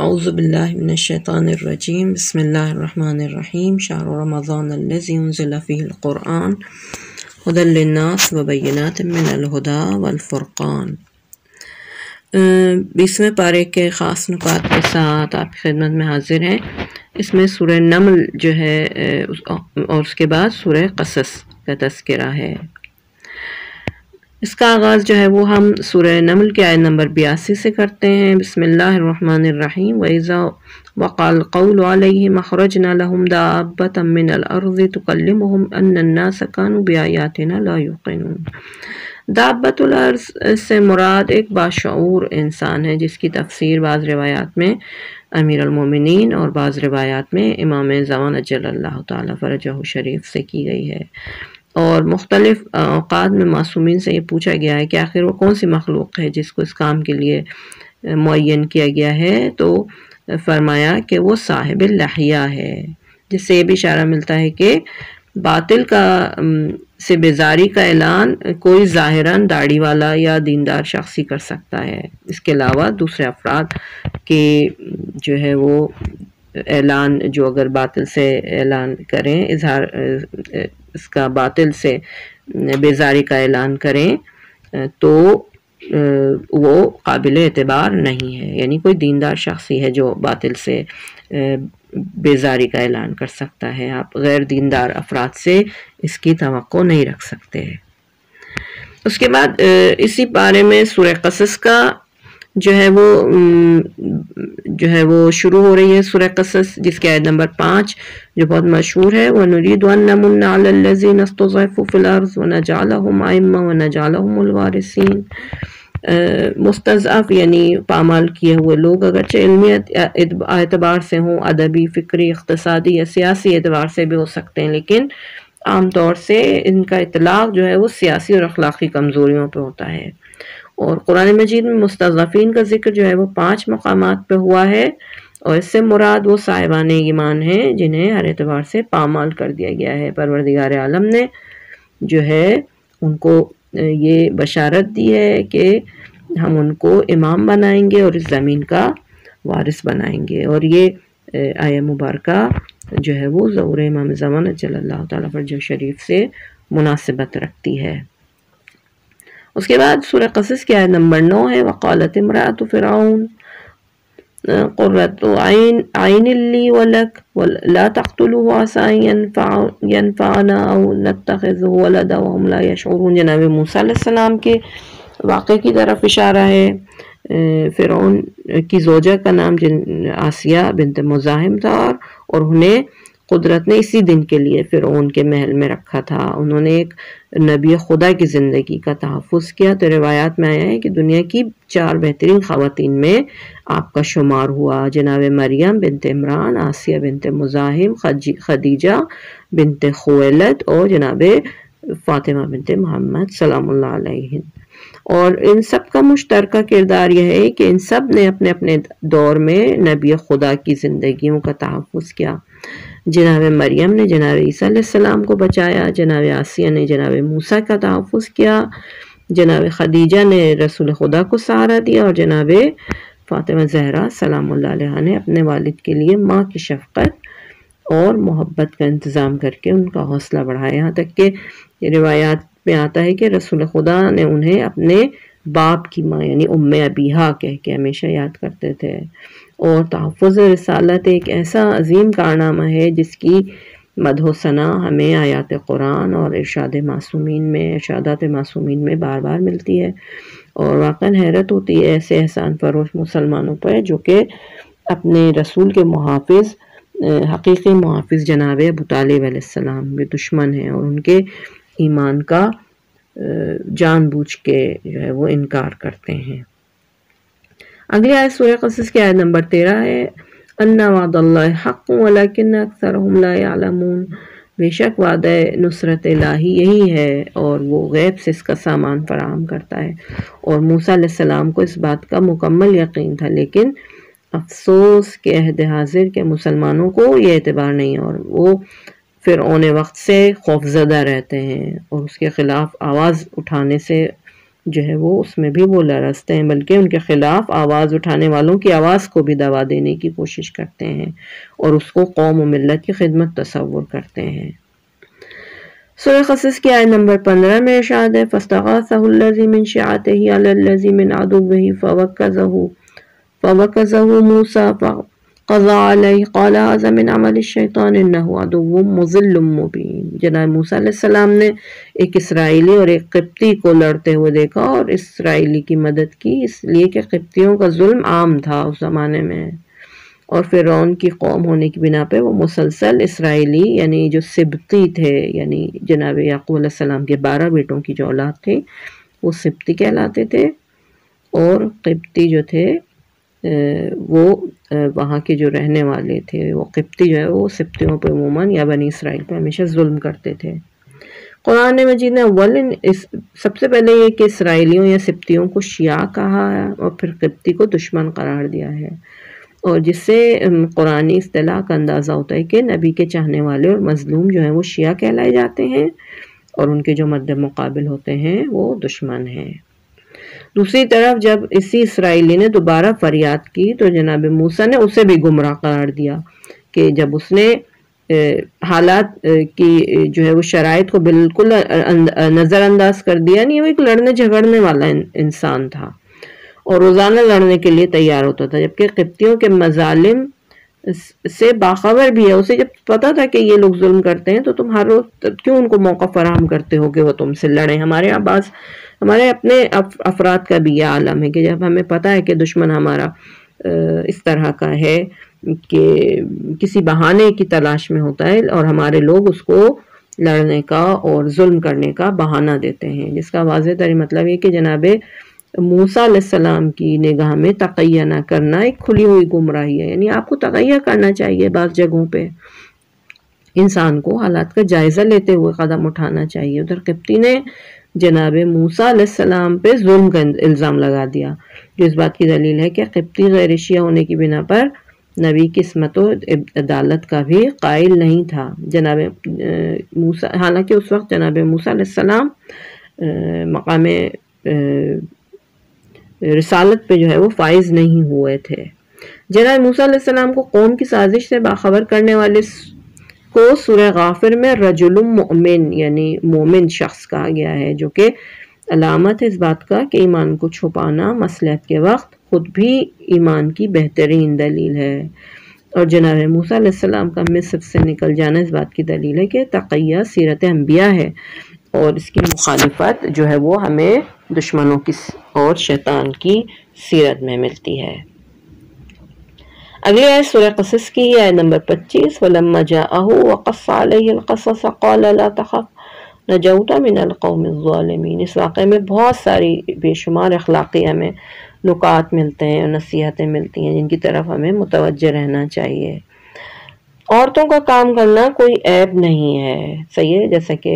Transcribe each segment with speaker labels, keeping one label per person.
Speaker 1: اعوذ باللہ من الشیطان الرجیم بسم اللہ الرحمن الرحیم شہر رمضان الذی انزل فیہ القرآن ھدی للناس وبینات من الہدی والفرقان۔ 20ویں پارے کے خاص نکات کے ساتھ آپ کی خدمت میں حاضر ہیں۔ اس میں سورہ نمل جو ہے اور اس کے بعد سورہ قصص کا تذکرہ ہے۔ اس کا آغاز جو ہے وہ ہم سورہ نمل کے آیت نمبر 82 سے کرتے ہیں۔ بسم اللہ الرحمن الرحیم وَإِذَا وَقَعَ الْقَوْلُ عَلَيْهِمْ أَخْرَجْنَا لَهُمْ دَابَّةً مِّنَ الْأَرْضِ تُكَلِّمُهُمْ أَنَّ النَّاسَ كَانُوا بِآيَاتِنَا لَا يُوقِنُونَ۔ دابۃ الارض سے مراد ایک باشعور انسان ہے، جس کی تفسیر بعض روایات میں امیر المومنین اور بعض روایات میں امام زمان اجل اللہ تعالی فرجہ شریف سے کی گئی ہے۔ اور مختلف اوقات میں معصومین سے یہ پوچھا گیا ہے کہ آخر وہ کون سی مخلوق ہے جس کو اس کام کے لیے معین کیا گیا ہے، تو فرمایا کہ وہ صاحب اللحیہ ہے، جس سے یہ بھی اشارہ ملتا ہے کہ باطل کا سے بیزاری کا اعلان کوئی ظاہراً داڑھی والا یا دیندار شخص ہی کر سکتا ہے، اس کے علاوہ دوسرے افراد کے جو ہے وہ اعلان جو اگر باطل سے اعلان کریں، اظہار اس کا باطل سے بیزاری کا اعلان کریں تو وہ قابل اعتبار نہیں ہے، یعنی کوئی دیندار شخص ہی ہے جو باطل سے بیزاری کا اعلان کر سکتا ہے، آپ غیر دیندار افراد سے اس کی توقع نہیں رکھ سکتے۔ اس کے بعد اسی بارے میں سورہ قصص کا جو ہے وہ شروع ہو رہی ہے سورہ قصص، جس کے آیت نمبر 5 جو بہت مشہور ہے، وَنُرِيدُ أَن نَّمُنَّ عَلَى الَّذِينَ اسْتُضْعِفُوا فِي الْأَرْضِ وَنَجْعَلَهُمْ أَئِمَّةً وَنَجْعَلَهُمُ الْوَارِثِينَ۔ مستضعف یعنی پامال کیے ہوئے لوگ اگرچہ علمی اعتبار سے ہوں، ادبی، فکری، اقتصادی یا سیاسی اعتبار سے بھی ہو سکتے ہیں، لیکن عام طور سے ان کا اطلاق جو ہے وہ سیاسی اور اخلاقی کمزوریوں پہ ہوتا ہے۔ اور قرآن مجید میں مستضعفین کا ذکر جو ہے وہ 5 مقامات پہ ہوا ہے، اور اس سے مراد وہ صاحبان ایمان ہیں جنہیں ہر اعتبار سے پامال کر دیا گیا ہے۔ پروردگار عالم نے جو ہے ان کو یہ بشارت دی ہے کہ ہم ان کو امام بنائیں گے اور اس زمین کا وارث بنائیں گے، اور یہ آیہ مبارکہ جو ہے وہ ظہور امام زمان اجل اللہ تعالیٰ فرجہ شریف سے مناسبت رکھتی ہے۔ اس کے بعد سورہ قصص کی آیت نمبر 9 ہے، وقالت امرأة فرعون قرۃ عین لی ولک لا تقتلوه عسى ان ينفعنا او نتخذه ولدا وهم لا يشعرون۔ جناب موسیٰ علیہ السلام کے واقعے کی طرف اشارہ ہے۔ فرعون کی زوجہ کا نام آسیہ بنت مزاحم تھا، اور انہیں قدرت نے اسی دن کے لیے فرعون کے محل میں رکھا تھا۔ انہوں نے ایک نبی خدا کی زندگی کا تحفظ کیا، تو روایات میں آیا ہے کہ دنیا کی 4 بہترین خواتین میں آپ کا شمار ہوا۔ جناب مریم بنت عمران، آسیہ بنت مزاحم، خدیجہ بنت خویلد اور جناب فاطمہ بنت محمد سلام اللہ علیہ۔ اور ان سب کا مشترکہ کردار یہ ہے کہ ان سب نے اپنے اپنے دور میں نبی خدا کی زندگیوں کا تحفظ کیا۔ جناب مریم نے جناب عیسیٰ علیہ السلام کو بچایا، جناب آسیہ نے جناب موسیٰ کا تحفظ کیا، جناب خدیجہ نے رسول خدا کو سہارا دیا، اور جناب فاطمہ زہرا سلام اللہ علیہ نے اپنے والد کے لیے ماں کی شفقت اور محبت کا انتظام کر کے ان کا حوصلہ بڑھایا، یہاں تک کہ روایات میں آتا ہے کہ رسول خدا نے انہیں اپنے باپ کی ماں یعنی ام ابیہا کہہ کے ہمیشہ یاد کرتے تھے۔ اور تحفظ رسالت ایک ایسا عظیم کارنامہ ہے جس کی مدح و ثنا ہمیں آیات قرآن اور ارشادات معصومین میں بار بار ملتی ہے، اور واقعاً حیرت ہوتی ہے ایسے احسان فروش مسلمانوں پر جو کہ اپنے رسول کے محافظ، حقیقی محافظ جناب ابو طالب علیہ السلام بھی دشمن ہیں، اور ان کے ایمان کا جان بوجھ کے جو ہے وہ انکار کرتے ہیں۔ اگلی آیت سورہ قصص کی آیت نمبر 13 ہے، ان وعد اللہ حق ولکن اکثرهم لا يعلمون۔ بے شک وعدہ نصرت الہی یہی ہے اور وہ غیب سے اس کا سامان فراہم کرتا ہے۔ اور موسیٰ علیہ السلام کو اس بات کا مکمل یقین تھا، لیکن افسوس کہ عہد حاضر کے مسلمانوں کو یہ اعتبار نہیں، اور وہ فرعون وقت سے خوفزدہ رہتے ہیں اور اس کے خلاف آواز اٹھانے سے جو ہے وہ اس میں بھی وہ لرزتے ہیں، بلکہ ان کے خلاف آواز اٹھانے والوں کی آواز کو بھی دبا دینے کی کوشش کرتے ہیں اور اس کو قوم و ملت کی خدمت تصور کرتے ہیں۔ سورہ قصص کی آیت نمبر 15 میں ارشاد ہے فَاسْتَغَاثَهُ الَّذِي مِنْ شِيعَتِهِ عَلَى الَّذِي مِنْ عَدُوِّهِ فَوَكَّزَهُ مُوسَى فَقَضَىٰ عَلَيْهِ قَالَ هَٰذَا مِنْ عَمَلِ الشَّيْطَانِ إِنَّهُ عَدُوٌّ مُضِلٌّ مُّبِينٌ۔ جناب موسیٰ علیہ السلام نے ایک اسرائیلی اور ایک قبطی کو لڑتے ہوئے دیکھا اور اسرائیلی کی مدد کی، اس لیے کہ قبطیوں کا ظلم عام تھا اس زمانے میں، اور فرعون کی قوم ہونے کی بنا پہ وہ مسلسل اسرائیلی یعنی جو سبطی تھے، یعنی جناب یعقوب علیہ السلام کے 12 بیٹوں کی جو اولاد تھی وہ سبطی کہلاتے تھے، اور قبطی جو تھے وہ وہاں کے جو رہنے والے تھے، وہ قبطی جو ہے وہ سبطیوں پہ عموماً یا بنی اسرائیل پہ ہمیشہ ظلم کرتے تھے۔ قرآن مجید نے سب سے پہلے یہ کہ اسرائیلیوں یا سبطیوں کو شیعہ کہا ہے اور پھر قبطی کو دشمن قرار دیا ہے، اور جس سے قرآنی اصطلاح کا اندازہ ہوتا ہے کہ نبی کے چاہنے والے اور مظلوم جو ہیں وہ شیعہ کہلائے جاتے ہیں، اور ان کے جو مد مقابل ہوتے ہیں وہ دشمن ہیں۔ دوسری طرف جب اسی اسرائیلی نے دوبارہ فریاد کی تو جناب موسیٰ نے اسے بھی گمراہ قرار دیا، کہ جب اس نے حالات کی جو ہے وہ شرائط کو بالکل نظر انداز کر دیا، نہیں وہ ایک لڑنے جھگڑنے والا انسان تھا اور روزانہ لڑنے کے لیے تیار ہوتا تھا، جبکہ قبطیوں کے مظالم سے باخبر بھی ہے۔ اسے جب پتا تھا کہ یہ لوگ ظلم کرتے ہیں تو تم ہر روز کیوں ان کو موقع فراہم کرتے ہو کہ وہ تم سے لڑیں؟ ہمارے اپنے افراد کا بھی یہ عالم ہے کہ جب ہمیں پتا ہے کہ دشمن ہمارا اس طرح کا ہے کہ کسی بہانے کی تلاش میں ہوتا ہے، اور ہمارے لوگ اس کو لڑنے کا اور ظلم کرنے کا بہانہ دیتے ہیں، جس کا واضح ترین مطلب یہ کہ جناب موسیٰ علیہ السلام کی نگاہ میں تقیہ نہ کرنا ایک کھلی ہوئی گمراہی ہے۔ یعنی آپ کو تقیہ کرنا چاہیے، بعض جگہوں پہ انسان کو حالات کا جائزہ لیتے ہوئے قدم اٹھانا چاہیے۔ ادھر قبطی نے جناب موسیٰ علیہ السلام پہ ظلم کا الزام لگا دیا، جو اس بات کی دلیل ہے کہ قبطی غیر شیعہ ہونے کی بنا پر نبی کی عصمت و عدالت کا بھی قائل نہیں تھا۔ جناب موسیٰ، حالانکہ اس وقت جناب موسیٰ علیہ السلام مقام رسالت پہ جو ہے وہ فائز نہیں ہوئے تھے۔ جناب موسیٰ علیہ السلام کو قوم کی سازش سے باخبر کرنے والے کو سورہ غافر میں رجل مؤمن یعنی مومن شخص کہا گیا ہے، جو کہ علامت ہے اس بات کا کہ ایمان کو چھپانا مصلحت کے وقت خود بھی ایمان کی بہترین دلیل ہے، اور جناب موسیٰ علیہ السلام کا مصر سے نکل جانا اس بات کی دلیل ہے کہ تقیہ سیرت انبیاء ہے، اور اس کی مخالفت جو ہے وہ ہمیں دشمنوں کی اور شیطان کی سیرت میں ملتی ہے۔ اگلی آیت سورہ قصص کی آیت نمبر 25 وَلَمَّا جَاءَهُ وَقَصَّ عَلَيْهِ الْقَصَصَ قَالَ لَا تَخَفْ نَجَوْتَ مِنَ الْقَوْمِ الظَّالِمِينَ۔ اس واقعے میں بہت ساری بے شمار اخلاقی ہمیں نکات ملتے ہیں اور نصیحتیں ملتی ہیں جن کی طرف ہمیں متوجہ رہنا چاہیے۔ عورتوں کا کام کرنا کوئی عیب نہیں ہے، صحیح ہے، جیسا کہ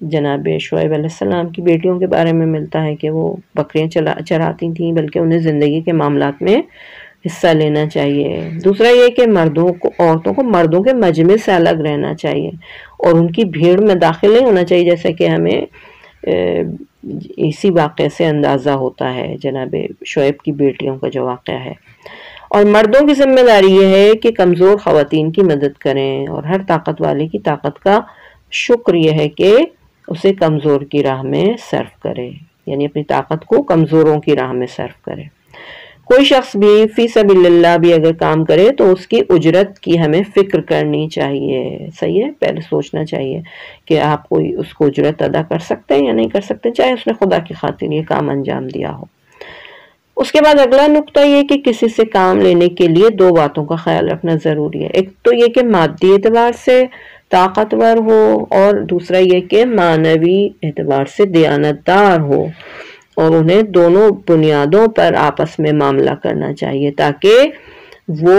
Speaker 1: جناب شعیب علیہ السلام کی بیٹیوں کے بارے میں ملتا ہے کہ وہ بکریاں چراتی تھیں، بلکہ انہیں زندگی کے معاملات میں حصہ لینا چاہیے۔ دوسرا یہ کہ عورتوں کو مردوں کے مجمع سے الگ رہنا چاہیے اور ان کی بھیڑ میں داخل نہیں ہونا چاہیے، جیسا کہ ہمیں اسی واقعے سے اندازہ ہوتا ہے، جناب شعیب کی بیٹیوں کا جو واقعہ ہے۔ اور مردوں کی ذمہ داری یہ ہے کہ کمزور خواتین کی مدد کریں، اور ہر طاقت والے کی طاقت کا شکر یہ ہے کہ اسے کمزور کی راہ میں صرف کرے، یعنی اپنی طاقت کو کمزوروں کی راہ میں صرف کرے۔ کوئی شخص بھی فی سبیل اللہ بھی اگر کام کرے تو اس کی اجرت کی ہمیں فکر کرنی چاہیے، صحیح ہے، پہلے سوچنا چاہیے کہ آپ کوئی اس کو اجرت ادا کر سکتے ہیں یا نہیں کر سکتے، چاہے اس نے خدا کی خاطر یہ کام انجام دیا ہو۔ اس کے بعد اگلا نقطہ یہ کہ کسی سے کام لینے کے لیے دو باتوں کا خیال رکھنا ضروری ہے، ایک تو یہ کہ مادی اعتبار سے طاقتور ہو، اور دوسرا یہ کہ معنوی اعتبار سے دیانتدار ہو، اور انہیں دونوں بنیادوں پر آپس میں معاملہ کرنا چاہیے تاکہ وہ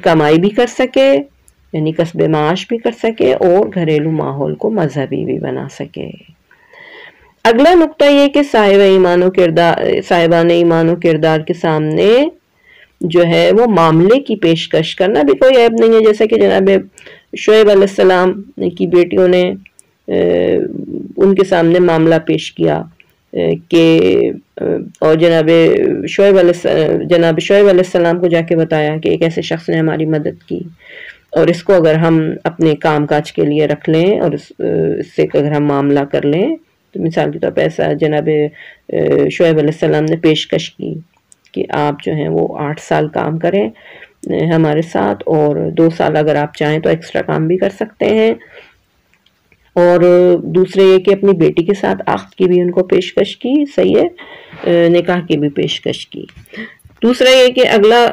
Speaker 1: کمائی بھی کر سکے، یعنی کسب معاش بھی کر سکے، اور گھریلو ماحول کو مذہبی بھی بنا سکے۔ اگلا نقطہ یہ کہ صاحبان ایمان و کردار کے سامنے جو ہے وہ معاملے کی پیشکش کرنا بھی کوئی عیب نہیں ہے، جیسا کہ جناب شعیب علیہ السلام کی بیٹیوں نے ان کے سامنے معاملہ پیش کیا کہ اور جناب شعیب علیہ السلام کو جا کے بتایا کہ ایک ایسے شخص نے ہماری مدد کی، اور اس کو اگر ہم اپنے کام کاج کے لیے رکھ لیں اور اس سے اگر ہم معاملہ کر لیں، تو مثال کے طور پہ ایسا جناب شعیب علیہ السلام نے پیشکش کی کہ آپ جو ہیں وہ 8 سال کام کریں ہمارے ساتھ، اور 2 سال اگر آپ چاہیں تو ایکسٹرا کام بھی کر سکتے ہیں، اور دوسرے یہ کہ اپنی بیٹی کے ساتھ عقد کی بھی ان کو پیشکش کی، صحیح ہے، نکاح کی بھی پیشکش کی۔ دوسرا یہ کہ اگلا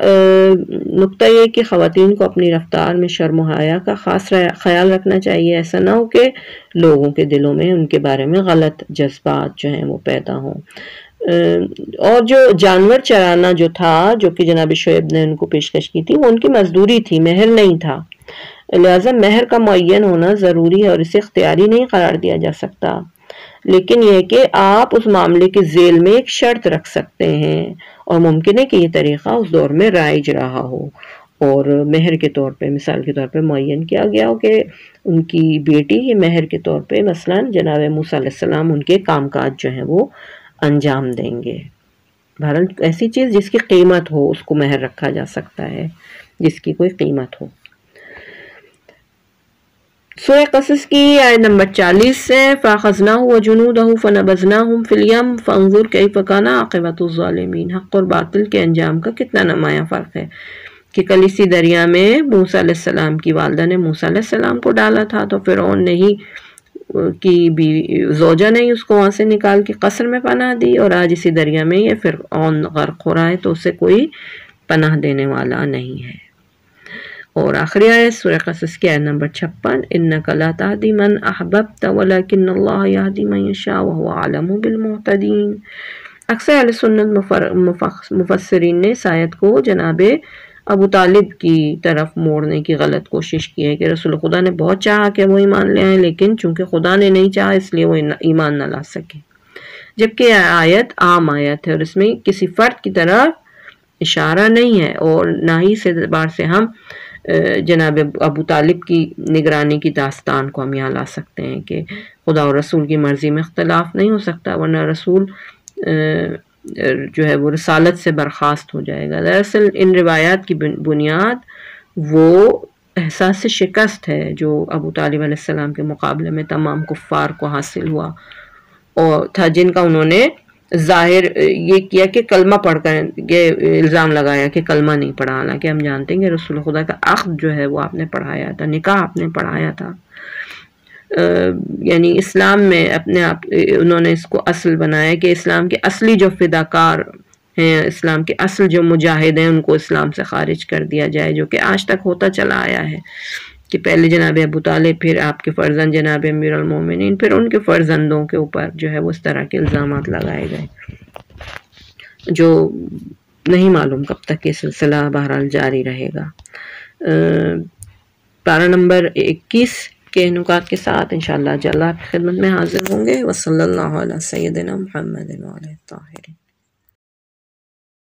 Speaker 1: نقطہ یہ کہ خواتین کو اپنی رفتار میں شرم و حیا کا خاص خیال رکھنا چاہیے، ایسا نہ ہو کہ لوگوں کے دلوں میں ان کے بارے میں غلط جذبات جو ہیں وہ پیدا ہوں۔ اور جو جانور چرانا جو تھا، جو کہ جناب شعیب نے ان کو پیشکش کی تھی، وہ ان کی مزدوری تھی، مہر نہیں تھا، لہذا مہر کا معین ہونا ضروری ہے اور اسے اختیاری نہیں قرار دیا جا سکتا، لیکن یہ کہ آپ اس معاملے کے ذیل میں ایک شرط رکھ سکتے ہیں، اور ممکن ہے کہ یہ طریقہ اس دور میں رائج رہا ہو اور مہر کے طور پہ مثال کے طور پہ معین کیا گیا ہو کہ ان کی بیٹی یہ مہر کے طور پہ مثلا جناب موسیٰ علیہ السلام ان کے کام کاج جو ہیں وہ انجام دیں گے۔ بہرحال ایسی چیز جس کی قیمت ہو اس کو مہر رکھا جا سکتا ہے، جس کی کوئی قیمت ہو۔ سورہ قصص کی آیت نمبر 40 سے فَأَخَذْنَاهُ وَجُنُودَهُ فَنَبَذْنَاهُمْ فِي الْيَمِّ فَانظُرْ كَيْفَ كَانَ عَاقِبَةُ الظَّالِمِينَ۔ حق اور باطل کے انجام کا کتنا نمایاں فرق ہے کہ کل اسی دریا میں موسیٰ علیہ السلام کی والدہ نے موسیٰ علیہ السلام کو ڈالا تھا، تو فرعون نے ہی کی زوجہ نے اس کو وہاں سے نکال کے قصر میں پناہ دی، اور آج اسی دریا میں یہ فرعون غرق ہو رہا ہے تو اسے کوئی پناہ دینے والا نہیں ہے۔ اور آخری آیت سورہ قصص کی آیت نمبر 56 اِنَّكَ لَا تَهْدِي مَنْ أَحْبَبْتَ وَلَكِنَّ اللَّهَ يَهْدِي مَنْ يَشَاءُ وَهُوَ أَعْلَمُ بِالْمُهْتَدِينَ۔ اکثر اہل سنت مفسرین نے اس آیت کو جناب ابو طالب کی طرف موڑنے کی غلط کوشش کی ہے کہ رسول خدا نے بہت چاہا کہ وہ ایمان لے آئیں، لیکن چونکہ خدا نے نہیں چاہا اس لیے وہ ایمان نہ لا سکے، جبکہ یہ آیت عام آیت ہے اور اس میں کسی فرد کی طرف اشارہ نہیں ہے، اور نہ ہی اس اعتبار سے ہم جناب ابو طالب کی نگرانی کی داستان کو ہم یہاں لا سکتے ہیں کہ خدا اور رسول کی مرضی میں اختلاف نہیں ہو سکتا، ورنہ رسول جو ہے وہ رسالت سے برخاست ہو جائے گا۔ دراصل ان روایات کی بنیاد وہ احساس شکست ہے جو ابو طالب علیہ السلام کے مقابلے میں تمام کفار کو حاصل ہوا اور تھا، جن کا انہوں نے ظاہر یہ کیا کہ کلمہ پڑھ کر یہ الزام لگایا کہ کلمہ نہیں پڑھا، حالانکہ ہم جانتے ہیں کہ رسول خدا کا عقد جو ہے وہ آپ نے پڑھایا تھا، نکاح آپ نے پڑھایا تھا، یعنی اسلام میں اپنے آپ انہوں نے اس کو اصل بنایا کہ اسلام کے اصلی جو فداکار ہیں، اسلام کے اصل جو مجاہد ہیں، ان کو اسلام سے خارج کر دیا جائے، جو کہ آج تک ہوتا چلا آیا ہے کہ پہلے جناب ابو طالب، پھر آپ کے فرزند جناب امیر المومنین، پھر ان کے فرزندوں کے اوپر جو ہے وہ اس طرح کے الزامات لگائے گئے، جو نہیں معلوم کب تک یہ سلسلہ بہرحال جاری رہے گا۔ پارہ نمبر 21 کے نکات کے ساتھ انشاءاللہ جل آپ کی خدمت میں حاضر ہوں گے۔ وصلی اللہ علی سیدنا محمد وعلی الطاہرین۔